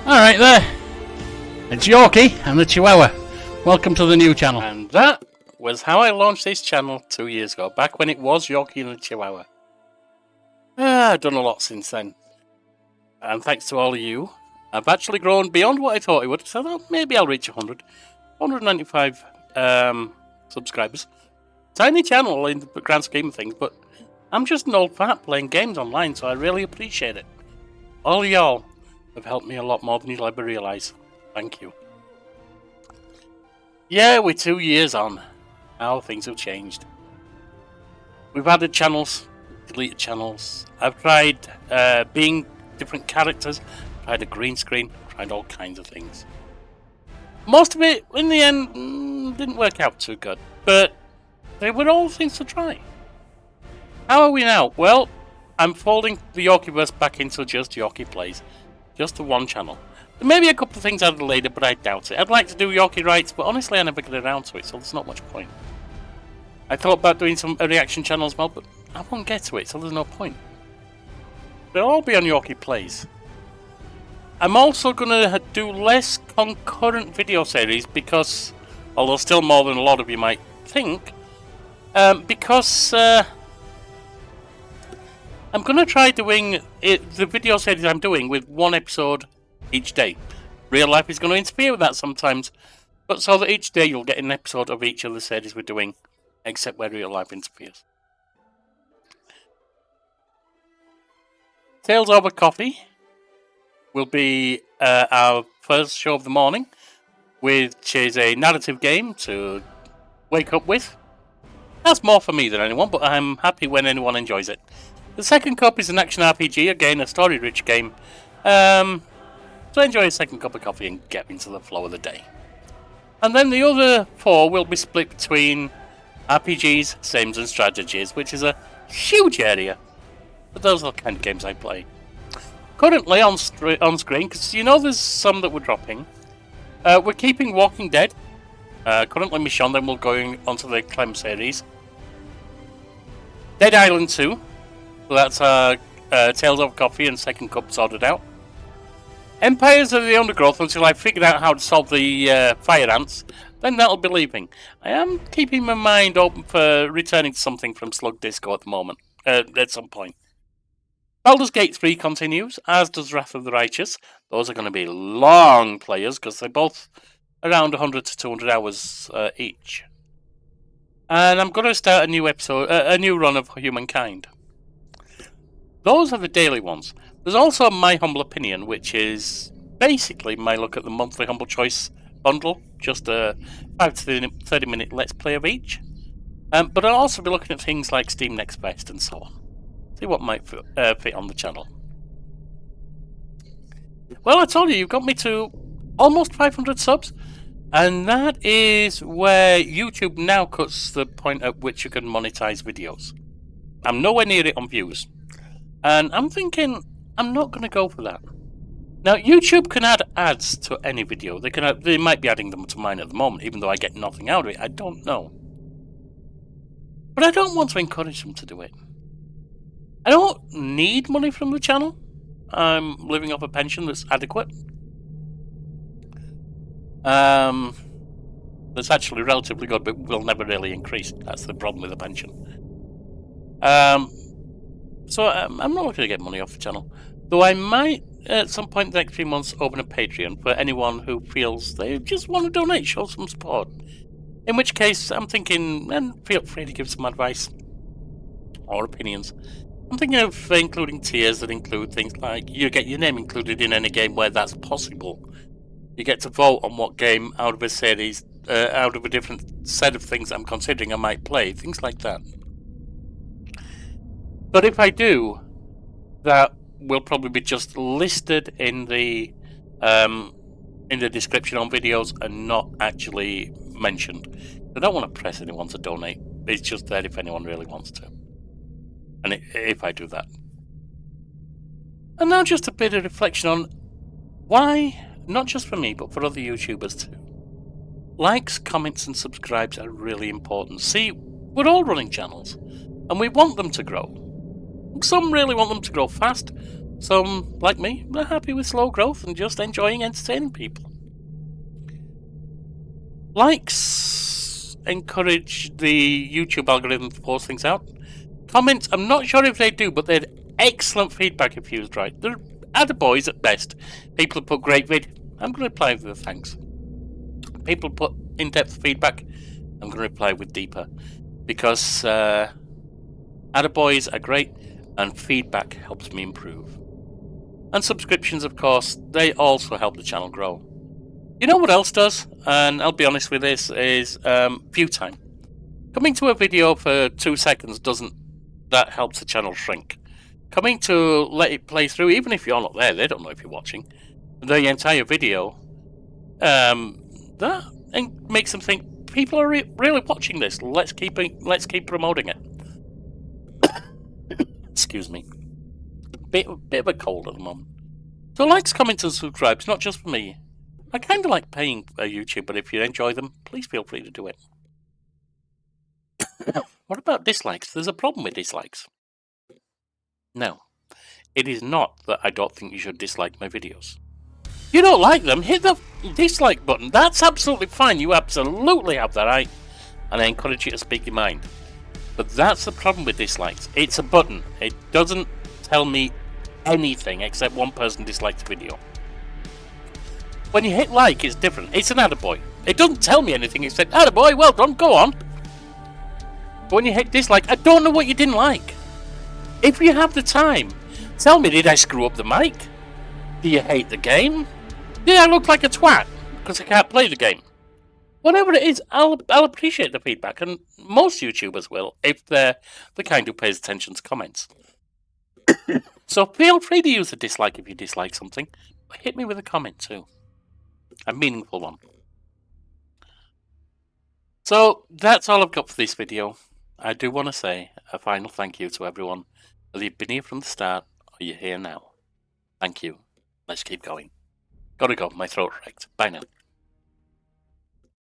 Alright there, it's Yorkie and the Chihuahua. Welcome to the new channel. And that was how I launched this channel 2 years ago, back when it was Yorkie and the Chihuahua. I've done a lot since then. And thanks to all of you, I've actually grown beyond what I thought I would. So I thought maybe I'll reach 195 subscribers. Tiny channel in the grand scheme of things, but I'm just an old fat playing games online, so I really appreciate it. All y'all have helped me a lot more than you'll ever realise. Thank you. Yeah, we're 2 years on. How things have changed. We've added channels, deleted channels. I've tried being different characters, tried a green screen, tried all kinds of things. Most of it, in the end, didn't work out too good, but they were all things to try. How are we now? Well, I'm folding the Yorkieverse back into just Yorkie Plays. Just the one channel. There may be a couple of things added later, but I doubt it. I'd like to do Yorkie Rights, but honestly I never get around to it, so there's not much point. I thought about doing a reaction channel as well, but I won't get to it, so there's no point. They'll all be on Yorkie Plays. I'm also going to do less concurrent video series because, although still more than a lot of you might think, because I'm going to try doing the video series I'm doing with one episode each day. Real life is going to interfere with that sometimes, but so that each day you'll get an episode of each of the series we're doing, except where real life interferes. Tales Over Coffee will be our first show of the morning, which is a narrative game to wake up with. That's more for me than anyone, but I'm happy when anyone enjoys it. The second cup is an action RPG, again a story-rich game. So enjoy a second cup of coffee and get into the flow of the day. And then the other 4 will be split between RPGs, sims and strategies, which is a huge area. But those are the kind of games I play. Currently on screen, because you know there's some that we're dropping, we're keeping Walking Dead. Currently Michonne, then we're going onto the Clem series. Dead Island 2. So that's Tales of Coffee and Second Cup sorted out. Empires of the Undergrowth until I've figured out how to solve the fire ants. Then that'll be leaving. I am keeping my mind open for returning to something from Slug Disco at the moment. At some point. Baldur's Gate 3 continues, as does Wrath of the Righteous. Those are going to be long players because they're both around 100 to 200 hours each. And I'm going to start a new episode, a new run of Humankind. Those are the daily ones. There's also My Humble Opinion, which is basically my look at the monthly Humble Choice bundle. Just a 5 to 30 minute let's play of each. But I'll also be looking at things like Steam Next Best and so on. See what might fit on the channel. Well, I told you, you've got me to almost 500 subs. And that is where YouTube now cuts the point at which you can monetize videos. I'm nowhere near it on views. And I'm thinking, I'm not going to go for that. Now, YouTube can add ads to any video. They might be adding them to mine at the moment, even though I get nothing out of it. I don't know. But I don't want to encourage them to do it. I don't need money from the channel. I'm living off a pension that's adequate. That's actually relatively good, but will never really increase. That's the problem with the pension. So I'm not looking to get money off the channel. Though I might, at some point in the next few months, open a Patreon for anyone who feels they just want to donate, show some support. In which case, I'm thinking, and feel free to give some advice or opinions. I'm thinking of including tiers that include things like you get your name included in any game where that's possible. You get to vote on what game out of a series, out of a different set of things I'm considering I might play, things like that. But if I do, that will probably be just listed in the description on videos and not actually mentioned. I don't want to press anyone to donate. It's just there if anyone really wants to. And if I do that. And now just a bit of reflection on why, not just for me, but for other YouTubers too. Likes, comments and subscribes are really important. See, we're all running channels, and we want them to grow. Some really want them to grow fast, some, like me, are happy with slow growth and just enjoying entertaining people. Likes encourage the YouTube algorithm to post things out. Comments, I'm not sure if they do, but they're excellent feedback if used right. They're attaboys at best. People put great vid. I'm going to reply with thanks. People put in-depth feedback. I'm going to reply with deeper. Because attaboys are great and feedback helps me improve. And subscriptions, of course, they also help the channel grow. You know what else does? And I'll be honest with this, is view time. Coming to a video for 2 seconds that helps the channel shrink. Coming to let it play through, even if you're not there, they don't know if you're watching, the entire video, that makes them think people are really watching this. Let's keep promoting it. Excuse me. Bit of a cold at the moment. So likes, comments, and subscribes, not just for me. I kind of like paying a YouTuber. If you enjoy them, please feel free to do it. What about dislikes? There's a problem with dislikes. No, it is not that I don't think you should dislike my videos. If you don't like them, hit the dislike button. That's absolutely fine. You absolutely have that right. And I encourage you to speak your mind. But that's the problem with dislikes. It's a button. It doesn't tell me anything except one person disliked the video. When you hit like, it's different. It's an attaboy. It doesn't tell me anything except, attaboy, well done, go on. But when you hit dislike, I don't know what you didn't like. If you have the time, tell me, did I screw up the mic? Do you hate the game? Did I look like a twat because I can't play the game? Whatever it is, I'll appreciate the feedback, and most YouTubers will if they're the kind who pays attention to comments. So feel free to use the dislike if you dislike something, but hit me with a comment too. A meaningful one. So that's all I've got for this video. I do want to say a final thank you to everyone, whether you've been here from the start or you're here now. Thank you. Let's keep going. Gotta go, my throat wrecked. Bye now.